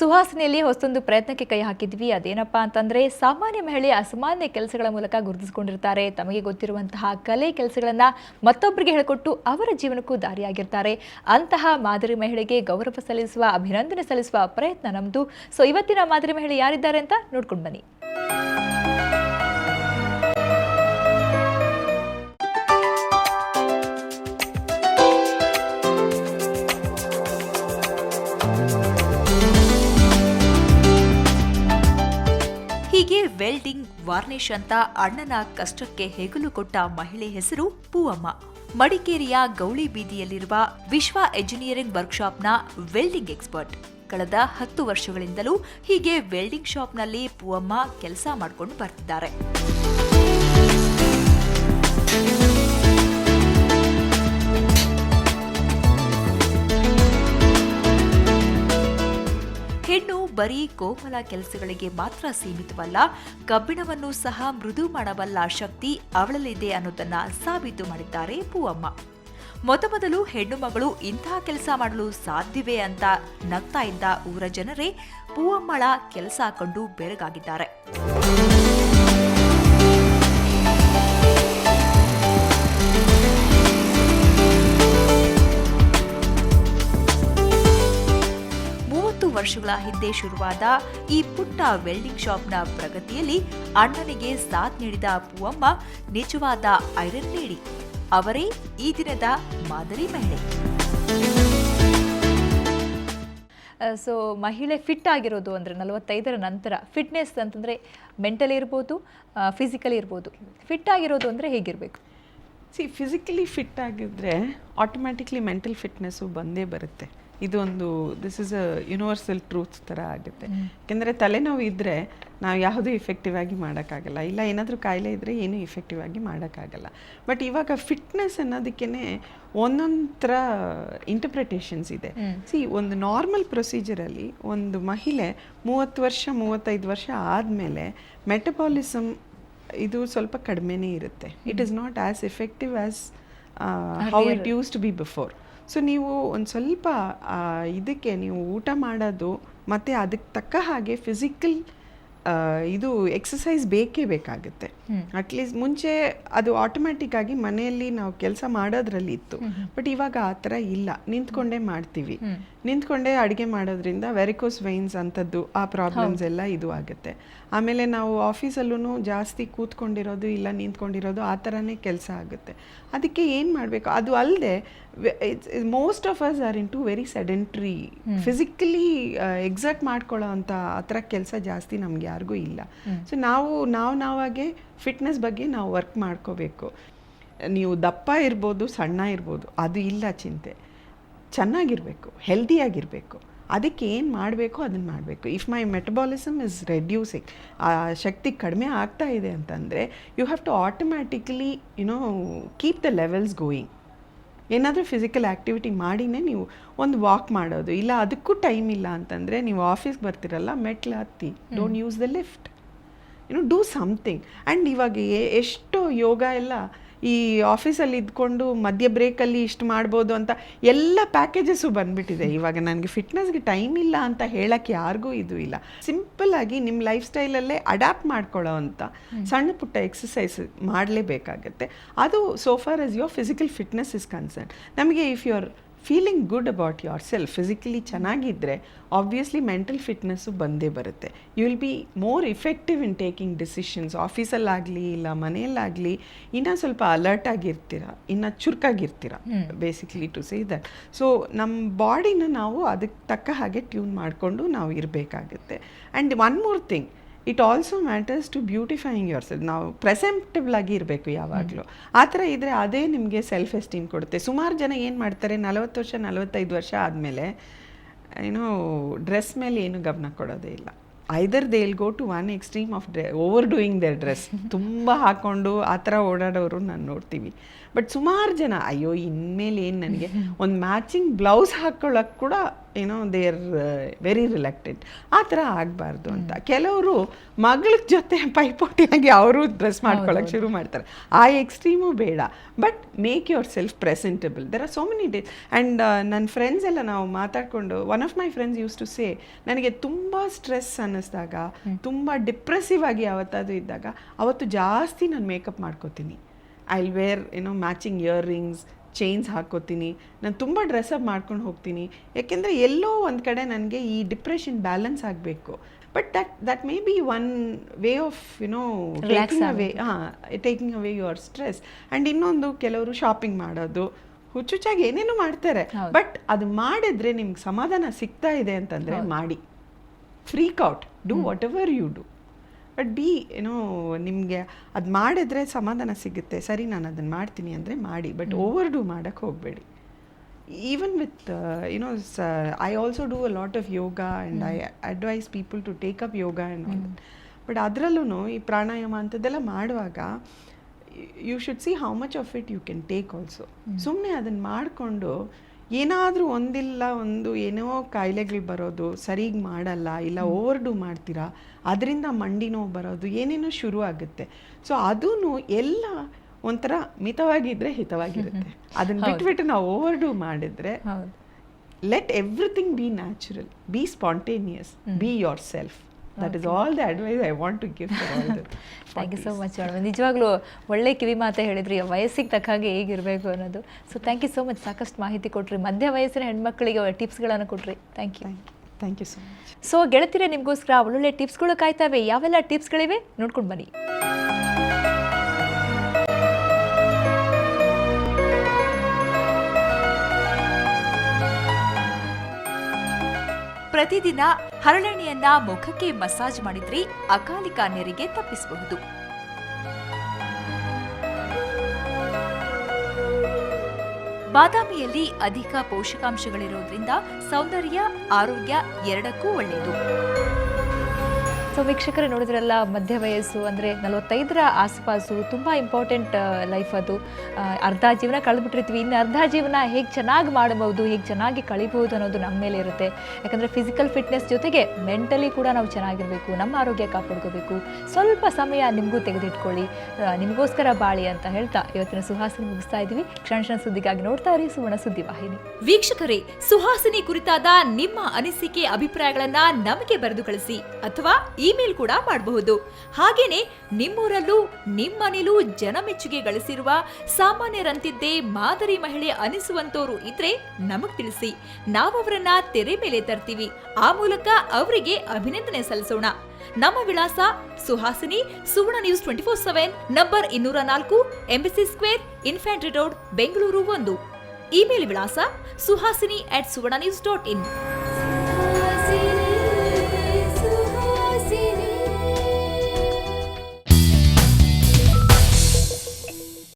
ಸುಹಾಸಿನಿಯಲ್ಲಿ ಹೊಸದೊಂದು ಪ್ರಯತ್ನಕ್ಕೆ ಕೈ ಹಾಕಿದ್ವಿ. ಅದೇನಪ್ಪಾ ಅಂತಂದ್ರೆ ಸಾಮಾನ್ಯ ಮಹಿಳೆ ಅಸಾಮಾನ್ಯ ಕೆಲಸಗಳ ಮೂಲಕ ಗುರುತಿಸಿಕೊಂಡಿರ್ತಾರೆ. ತಮಗೆ ಗೊತ್ತಿರುವಂತಹ ಕಲೆ ಕೆಲಸಗಳನ್ನ ಮತ್ತೊಬ್ಬರಿಗೆ ಹೇಳಿಕೊಟ್ಟು ಅವರ ಜೀವನಕ್ಕೂ ದಾರಿಯಾಗಿರ್ತಾರೆ. ಅಂತಹ ಮಾದರಿ ಮಹಿಳೆಗೆ ಗೌರವ ಸಲ್ಲಿಸುವ, ಅಭಿನಂದನೆ ಸಲ್ಲಿಸುವ ಪ್ರಯತ್ನ ನಮ್ದು. ಸೊ ಇವತ್ತಿನ ಮಾದರಿ ಮಹಿಳೆ ಯಾರಿದ್ದಾರೆ ಅಂತ ನೋಡ್ಕೊಂಡು ಬನ್ನಿ. ಹೀಗೆ ವೆಲ್ಡಿಂಗ್, ವಾರ್ನಿಷ್ ಅಂತ ಅಣ್ಣನ ಕಷ್ಟಕ್ಕೆ ಹೆಗಲು ಕೊಟ್ಟ ಮಹಿಳೆ ಹೆಸರು ಪೂವಮ್ಮ. ಮಡಿಕೇರಿಯ ಗೌಳಿ ಬೀದಿಯಲ್ಲಿರುವ ವಿಶ್ವ ಎಂಜಿನಿಯರಿಂಗ್ ವರ್ಕ್ಶಾಪ್ನ ವೆಲ್ಡಿಂಗ್ ಎಕ್ಸ್ಪರ್ಟ್. ಕಳೆದ 10 ವರ್ಷಗಳಿಂದಲೂ ಹೀಗೆ ವೆಲ್ಡಿಂಗ್ ಶಾಪ್ನಲ್ಲಿ ಪೂವಮ್ಮ ಕೆಲಸ ಮಾಡಿಕೊಂಡು ಬರ್ತಿದ್ದಾರೆ. ಹೆಣ್ಣು ಬರೀ ಕೋಮಲ ಕೆಲಸಗಳಿಗೆ ಮಾತ್ರ ಸೀಮಿತವಲ್ಲ, ಕಬ್ಬಿಣವನ್ನು ಸಹ ಮೃದು ಮಾಡಬಲ್ಲ ಶಕ್ತಿ ಅವಳಲ್ಲಿದೆ ಅನ್ನೋದನ್ನ ಸಾಬೀತು ಮಾಡಿದ್ದಾರೆ ಪೂವಮ್ಮ. ಮೊದಲು ಹೆಣ್ಣು ಮಗಳು ಇಂತಹ ಕೆಲಸ ಮಾಡಲು ಸಾಧ್ಯವೇ ಅಂತ ನಗ್ತಾ ಇದ್ದ ಊರ ಜನರೇ ಪೂವಮ್ಮಳ ಕೆಲಸ ಕಂಡು ಬೆರಗಾಗಿದ್ದಾರೆ. ವರ್ಷಗಳ ಹಿಂದೆ ಶುರುವಾದ ಈ ಪುಟ್ಟ ವೆಲ್ಡಿಂಗ್ ಶಾಪ್ನ ಪ್ರಗತಿಯಲ್ಲಿ ಅಣ್ಣನಿಗೆ ಸಾಥ್ ನೀಡಿದ ಪೂವಮ್ಮ ನಿಜವಾದ ಐರನ್ ಲೇಡಿ. ಅವರೇ ಈ ದಿನದ ಮಾದರಿ ಮಹಿಳೆ. ಸೊ ಮಹಿಳೆ ಫಿಟ್ ಆಗಿರೋದು ಅಂದರೆ 45ರ ನಂತರ ಫಿಟ್ನೆಸ್ ಅಂತಂದರೆ ಮೆಂಟಲಿ ಇರ್ಬೋದು, ಫಿಸಿಕಲಿ ಇರ್ಬೋದು. ಫಿಟ್ ಆಗಿರೋದು ಅಂದರೆ ಹೇಗಿರಬೇಕು? ಫಿಸಿಕಲಿ ಫಿಟ್ ಆಗಿದ್ರೆ ಆಟೋಮ್ಯಾಟಿಕ್ಲಿ ಮೆಂಟಲ್ ಫಿಟ್ನೆಸ್ಸು ಬಂದೇ ಬರುತ್ತೆ. ಇದೊಂದು this is a universal truth ಥರ ಆಗುತ್ತೆ. ಯಾಕೆಂದರೆ ತಲೆನೋವು ಇದ್ದರೆ ನಾವು ಯಾವುದೂ ಇಫೆಕ್ಟಿವ್ ಆಗಿ ಮಾಡೋಕ್ಕಾಗಲ್ಲ, ಇಲ್ಲ ಏನಾದರೂ ಕಾಯಿಲೆ ಇದ್ದರೆ ಏನೂ ಇಫೆಕ್ಟಿವ್ ಆಗಿ ಮಾಡೋಕ್ಕಾಗಲ್ಲ. ಬಟ್ ಇವಾಗ ಫಿಟ್ನೆಸ್ ಅನ್ನೋದಕ್ಕೇ ಒಂದೊಂದು ಥರ ಇಂಟರ್ಪ್ರಿಟೇಷನ್ಸ್ ಇದೆ. ಒಂದು ನಾರ್ಮಲ್ ಪ್ರೊಸೀಜರಲ್ಲಿ ಒಂದು ಮಹಿಳೆ 30 ವರ್ಷ 35 ವರ್ಷ ಆದಮೇಲೆ ಮೆಟಬಾಲಿಸಮ್ ಇದು ಸ್ವಲ್ಪ ಕಡಿಮೆನೇ ಇರುತ್ತೆ. It is not as effective as how it use to be before. So ನೀವು ಒಂದು ಸ್ವಲ್ಪ ಇದಕ್ಕೆ ನೀವು ಊಟ ಮಾಡೋದು ಮತ್ತು ಅದಕ್ಕೆ ತಕ್ಕ ಹಾಗೆ ಫಿಸಿಕಲ್ ಇದು ಎಕ್ಸಸೈಸ್ ಬೇಕೇ ಬೇಕಾಗುತ್ತೆ. ಅಟ್ಲೀಸ್ಟ್ ಮುಂಚೆ ಅದು ಆಟೋಮ್ಯಾಟಿಕ್ ಆಗಿ ಮನೆಯಲ್ಲಿ ನಾವು ಕೆಲಸ ಮಾಡೋದ್ರಲ್ಲಿ ಇತ್ತು. ಬಟ್ ಇವಾಗ ಆ ಥರ ಇಲ್ಲ, ನಿಂತ್ಕೊಂಡೇ ಮಾಡ್ತೀವಿ. ನಿಂತ್ಕೊಂಡೇ ಅಡುಗೆ ಮಾಡೋದ್ರಿಂದ ವೆರಿಕೋಸ್ ವೈನ್ಸ್ ಅಂಥದ್ದು ಆ ಪ್ರಾಬ್ಲಮ್ಸ್ ಎಲ್ಲ ಇದು ಆಗುತ್ತೆ. ಆಮೇಲೆ ನಾವು ಆಫೀಸಲ್ಲೂ ಜಾಸ್ತಿ ಕೂತ್ಕೊಂಡಿರೋದು ಇಲ್ಲ ನಿಂತ್ಕೊಂಡಿರೋದು ಆ ಥರನೇ ಕೆಲಸ ಆಗುತ್ತೆ. ಅದಕ್ಕೆ ಏನು ಮಾಡಬೇಕು? ಅದು ಅಲ್ಲದೆ most of us are into very sedentary, physically exert ಮಾಡ್ಕೊಳ್ಳೋ ಅಂಥ ಆ ಥರ ಕೆಲಸ ಜಾಸ್ತಿ ನಮ್ಗೆ ಯಾರಿಗೂ ಇಲ್ಲ. ಸೊ ನಾವಾಗೆ ಫಿಟ್ನೆಸ್ ಬಗ್ಗೆ ನಾವು ವರ್ಕ್ ಮಾಡ್ಕೋಬೇಕು. ನೀವು ದಪ್ಪ ಇರ್ಬೋದು, ಸಣ್ಣ ಇರ್ಬೋದು, ಅದು ಇಲ್ಲ ಚಿಂತೆ. ಚೆನ್ನಾಗಿರಬೇಕು, ಹೆಲ್ದಿಯಾಗಿರಬೇಕು. ಅದಕ್ಕೆ ಏನು ಮಾಡಬೇಕು ಅದನ್ನು ಮಾಡಬೇಕು. If my metabolism is reducing, ಆ ಶಕ್ತಿ ಕಡಿಮೆ ಆಗ್ತಾ ಇದೆ ಅಂತಂದರೆ you have to automatically keep the levels going. ಏನಾದರೂ ಫಿಸಿಕಲ್ ಆ್ಯಕ್ಟಿವಿಟಿ ಮಾಡಿನೇ ನೀವು ಒಂದು ವಾಕ್ ಮಾಡೋದು, ಇಲ್ಲ ಅದಕ್ಕೂ ಟೈಮ್ ಇಲ್ಲ ಅಂತಂದರೆ ನೀವು ಆಫೀಸ್ಗೆ ಬರ್ತಿರಲ್ಲ, ಮೆಟ್ಲು ಹತ್ತಿ, don't use the lift, do something. And ಇವಾಗ ಎಷ್ಟು ಯೋಗ ಎಲ್ಲ ಈ ಆಫೀಸಲ್ಲಿ ಇದ್ಕೊಂಡು ಮಧ್ಯ ಬ್ರೇಕಲ್ಲಿ ಇಷ್ಟು ಮಾಡ್ಬೋದು ಅಂತ ಎಲ್ಲ ಪ್ಯಾಕೇಜಸ್ಸು ಬಂದುಬಿಟ್ಟಿದೆ. ಇವಾಗ ನನಗೆ ಫಿಟ್ನೆಸ್ಗೆ ಟೈಮ್ ಇಲ್ಲ ಅಂತ ಹೇಳೋಕ್ಕೆ ಯಾರಿಗೂ ಇದು ಇಲ್ಲ. ಸಿಂಪಲ್ಲಾಗಿ ನಿಮ್ಮ ಲೈಫ್ ಸ್ಟೈಲಲ್ಲೇ ಅಡ್ಯಾಪ್ಟ್ ಮಾಡ್ಕೊಳ್ಳೋ ಅಂಥ ಸಣ್ಣ ಪುಟ್ಟ ಎಕ್ಸಸೈಸ್ ಮಾಡಲೇಬೇಕಾಗತ್ತೆ. ಅದು so far as your physical fitness is concern. ನಮಗೆ if you are feeling good about yourself, physically ಚೆನ್ನಾಗಿದ್ದರೆ ಆಬ್ವಿಯಸ್ಲಿ ಮೆಂಟಲ್ ಫಿಟ್ನೆಸ್ಸು ಬಂದೇ ಬರುತ್ತೆ. You will be more effective in taking decisions. ಆಫೀಸಲ್ಲಾಗಲಿ ಇಲ್ಲ ಮನೆಯಲ್ಲಾಗಲಿ ಇನ್ನೂ ಸ್ವಲ್ಪ ಅಲರ್ಟ್ ಆಗಿರ್ತೀರ, ಇನ್ನು ಚುರುಕಾಗಿರ್ತೀರ, basically to say that. So ನಮ್ಮ ಬಾಡಿನ ನಾವು ಅದಕ್ಕೆ ತಕ್ಕ ಹಾಗೆ ಟ್ಯೂನ್ ಮಾಡಿಕೊಂಡು ನಾವು ಇರಬೇಕಾಗುತ್ತೆ. And one more thing, it also matters to beautifying yourself. ನಾವು ಪ್ರೆಸೆಂಟೇಬಲ್ ಆಗಿ ಇರಬೇಕು ಯಾವಾಗಲೂ. ಆ ಥರ ಇದ್ದರೆ ಅದೇ ನಿಮಗೆ ಸೆಲ್ಫ್ ಎಸ್ಟೀಮ್ ಕೊಡುತ್ತೆ. ಸುಮಾರು ಜನ ಏನು ಮಾಡ್ತಾರೆ, 40 ವರ್ಷ 45 ವರ್ಷ ಆದಮೇಲೆ ಡ್ರೆಸ್ ಮೇಲೆ ಏನು ಗಮನ ಕೊಡೋದೇ ಇಲ್ಲ. Either they will go to one extreme of overdoing their dress. ತುಂಬ ಹಾಕ್ಕೊಂಡು ಆ ಥರ ಓಡಾಡೋರು ನಾನು ನೋಡ್ತೀವಿ. ಬಟ್ ಸುಮಾರು ಜನ ಅಯ್ಯೋ ಇನ್ಮೇಲೆ ಏನು ನನಗೆ ಒಂದು ಮ್ಯಾಚಿಂಗ್ ಬ್ಲೌಸ್ ಹಾಕ್ಕೊಳ್ಳೋಕೆ ಕೂಡ ಏನೋ ದೇ ಆರ್ ವೆರಿ ರಿಲೆಕ್ಟೆಡ್. ಆ ಥರ ಆಗಬಾರ್ದು ಅಂತ. ಕೆಲವರು ಮಗಳ ಜೊತೆ ಪೈಪೋಟಿಯಾಗಿ ಅವರು ಡ್ರೆಸ್ ಮಾಡ್ಕೊಳ್ಳೋಕೆ ಶುರು ಮಾಡ್ತಾರೆ. ಆ ಎಕ್ಸ್ಟ್ರೀಮು ಬೇಡ. But make yourself presentable. There are so many days. And ನನ್ನ ಫ್ರೆಂಡ್ಸ್ ಎಲ್ಲ ನಾವು ಮಾತಾಡಿಕೊಂಡು, one of my friends used to say, ನನಗೆ ತುಂಬ ಸ್ಟ್ರೆಸ್ ಅನ್ನಿಸ್ದಾಗ, ತುಂಬ ಡಿಪ್ರೆಸಿವ್ ಆಗಿ ಯಾವತ್ತಾದರೂ ಇದ್ದಾಗ ಅವತ್ತು ಜಾಸ್ತಿ ನಾನು ಮೇಕಪ್ ಮಾಡ್ಕೋತೀನಿ. I will wear matching earrings, chains ಹಾಕ್ಕೋತೀನಿ, ನಾನು ತುಂಬ ಡ್ರೆಸ್ಅಪ್ ಮಾಡ್ಕೊಂಡು ಹೋಗ್ತೀನಿ. ಯಾಕೆಂದರೆ ಎಲ್ಲೋ ಒಂದು ಕಡೆ ನನಗೆ ಈ ಡಿಪ್ರೆಷನ್ ಬ್ಯಾಲೆನ್ಸ್ ಆಗಬೇಕು. But that may be one way of taking away your stress. And ಇನ್ನೊಂದು, ಕೆಲವರು ಶಾಪಿಂಗ್ ಮಾಡೋದು, ಹುಚ್ಚುಚ್ಚಾಗಿ ಏನೇನೋ ಮಾಡ್ತಾರೆ. ಬಟ್ ಅದು ಮಾಡಿದ್ರೆ ನಿಮ್ಗೆ ಸಮಾಧಾನ ಸಿಗ್ತಾ ಇದೆ ಅಂತಂದರೆ ಮಾಡಿ. Freak out, do whatever you do, but ನಿಮಗೆ ಅದು ಮಾಡಿದ್ರೆ ಸಮಾಧಾನ ಸಿಗುತ್ತೆ. ಸರಿ, ನಾನು ಅದನ್ನು ಮಾಡ್ತೀನಿ ಅಂದರೆ ಮಾಡಿ, ಬಟ್ ಓವರ್ ಡೂ ಮಾಡೋಕ್ಕೆ ಹೋಗಬೇಡಿ. Even with I also do a lot of yoga and I advise people to take up yoga and all that. But ಅದರಲ್ಲೂ ಈ ಪ್ರಾಣಾಯಾಮ ಅಂಥದ್ದೆಲ್ಲ ಮಾಡುವಾಗ you should see how much of it you can take also. ಸುಮ್ಮನೆ ಅದನ್ನು ಮಾಡಿಕೊಂಡು ಏನಾದರೂ ಏನೋ ಕಾಯಿಲೆಗಳು ಬರೋದು, ಸರಿಗೆ ಮಾಡಲ್ಲ, ಇಲ್ಲ ಓವರ್ ಡೂ ಮಾಡ್ತೀರಾ, ಅದರಿಂದ ಮಂಡಿ ನೋವು ಬರೋದು, ಏನೇನೋ ಶುರು ಆಗುತ್ತೆ. ಸೊ ಅದೂ ಎಲ್ಲ ಒಂಥರ ಮಿತವಾಗಿದ್ದರೆ ಹಿತವಾಗಿರುತ್ತೆ. ಅದನ್ನು ಬಿಟ್ಬಿಟ್ಟು ನಾವು ಓವರ್ ಡೂ ಮಾಡಿದರೆ, let everything be natural, be spontaneous, be yourself. That is all the advice I want to give for all the. Thank you so much madam. ನಿಜವಾಗ್ಲೂ ಒಳ್ಳೆ ಕಿವಿ ಮಾತೇ ಹೇಳಿದ್ರಿ, ವಯಸ್ಸಿಗೆ ತಕ್ಕ ಹಾಗೆ ಹೇಗಿರಬೇಕು ಅನ್ನೋದು. So thank you so much. ಸಾಕಷ್ಟು ಮಾಹಿತಿ ಕೊಟ್ರಿ, ಮಧ್ಯ ವಯಸ್ಸಿನ ಹೆಣ್ಮಕ್ಳಿಗೆ ಟಿಪ್ಸ್ಗಳನ್ನು ಕೊಟ್ರಿ. Thank you. Thank you so much. So ಗೆಳತಿರೆ, ನಿಮಗೋಸ್ಕರ ಒಳ್ಳೊಳ್ಳೆ ಟಿಪ್ಸ್ಗಳು ಕಾಯ್ತಾವೆ. ಯಾವೆಲ್ಲ ಟಿಪ್ಸ್ಗಳಿವೆ ನೋಡ್ಕೊಂಡು ಬನ್ನಿ. ಪ್ರತಿದಿನ ಹರಳೆಣ್ಣೆಯನ್ನ ಮುಖಕ್ಕೆ ಮಸಾಜ್ ಮಾಡಿದ್ರೆ ಅಕಾಲಿಕ ನೆರಿಗೆ ತಪ್ಪಿಸಬಹುದು. ಬಾದಾಮಿಯಲ್ಲಿ ಅಧಿಕ ಪೋಷಕಾಂಶಗಳಿರೋದ್ರಿಂದ ಸೌಂದರ್ಯ, ಆರೋಗ್ಯ ಎರಡಕ್ಕೂ ಒಳ್ಳೆಯದು. ಸೊ ವೀಕ್ಷಕರೇ, ನೋಡಿದ್ರಲ್ಲ, ಮಧ್ಯ ವಯಸ್ಸು ಅಂದರೆ 45ರ ಆಸುಪಾಸು ತುಂಬ ಇಂಪಾರ್ಟೆಂಟ್ ಲೈಫ್. ಅದು ಅರ್ಧ ಜೀವನ ಕಳೆದ್ಬಿಟ್ಟಿರ್ತೀವಿ, ಇನ್ನು ಅರ್ಧ ಜೀವನ ಹೇಗೆ ಚೆನ್ನಾಗಿ ಮಾಡಬಹುದು, ಹೇಗೆ ಚೆನ್ನಾಗಿ ಕಳಿಬಹುದು ಅನ್ನೋದು ನಮ್ಮ ಮೇಲೆ ಇರುತ್ತೆ. ಯಾಕಂದರೆ ಫಿಸಿಕಲ್ ಫಿಟ್ನೆಸ್ ಜೊತೆಗೆ ಮೆಂಟಲಿ ಕೂಡ ನಾವು ಚೆನ್ನಾಗಿರಬೇಕು, ನಮ್ಮ ಆರೋಗ್ಯ ಕಾಪಾಡ್ಕೋಬೇಕು. ಸ್ವಲ್ಪ ಸಮಯ ನಿಮಗೂ ತೆಗೆದಿಟ್ಕೊಳ್ಳಿ, ನಿಮಗೋಸ್ಕರ ಬಾಳಿ ಅಂತ ಹೇಳ್ತಾ ಇವತ್ತಿನ ಸುಹಾಸಿನಿ ಮುಗಿಸ್ತಾ ಇದ್ದೀವಿ. ಕ್ಷಣ ಸುದ್ದಿಗಾಗಿ ನೋಡ್ತಾ ಇರಿ ಸುವರ್ಣ ಸುದ್ದಿವಾಹಿನಿ. ವೀಕ್ಷಕರೇ, ಸುಹಾಸಿನಿ ಕುರಿತಾದ ನಿಮ್ಮ ಅನಿಸಿಕೆ, ಅಭಿಪ್ರಾಯಗಳನ್ನ ನಮಗೆ ಬರೆದು ಕಳಿಸಿ ಅಥವಾ ಇಮೇಲ್ ಕೂಡ ಮಾಡಬಹುದು. ಹಾಗೇನೆ ನಿಮ್ಮೂರಲ್ಲೂ ನಿಮ್ಮನೇಲೂ ಜನಮೆಚ್ಚುಗೆ ಗಳಿಸಿರುವ, ಸಾಮಾನ್ಯರಂತಿದ್ದೇ ಮಾದರಿ ಮಹಿಳೆ ಅನಿಸುವಂತೋರು ಇದ್ರೆ ನಮಗ್ ತಿಳಿಸಿ. ನಾವವರನ್ನ ತೆರೆ ಮೇಲೆ ತರ್ತೀವಿ. ಆ ಮೂಲಕ ಅವರಿಗೆ ಅಭಿನಂದನೆ ಸಲ್ಲಿಸೋಣ. ನಮ್ಮ ವಿಳಾಸ Suhasini, Suvarna News 24/7, number 204, Embassy Square, Infantry Road, Bengaluru 1. Email ವಿಳಾಸ suhasini@suvarnanews.in.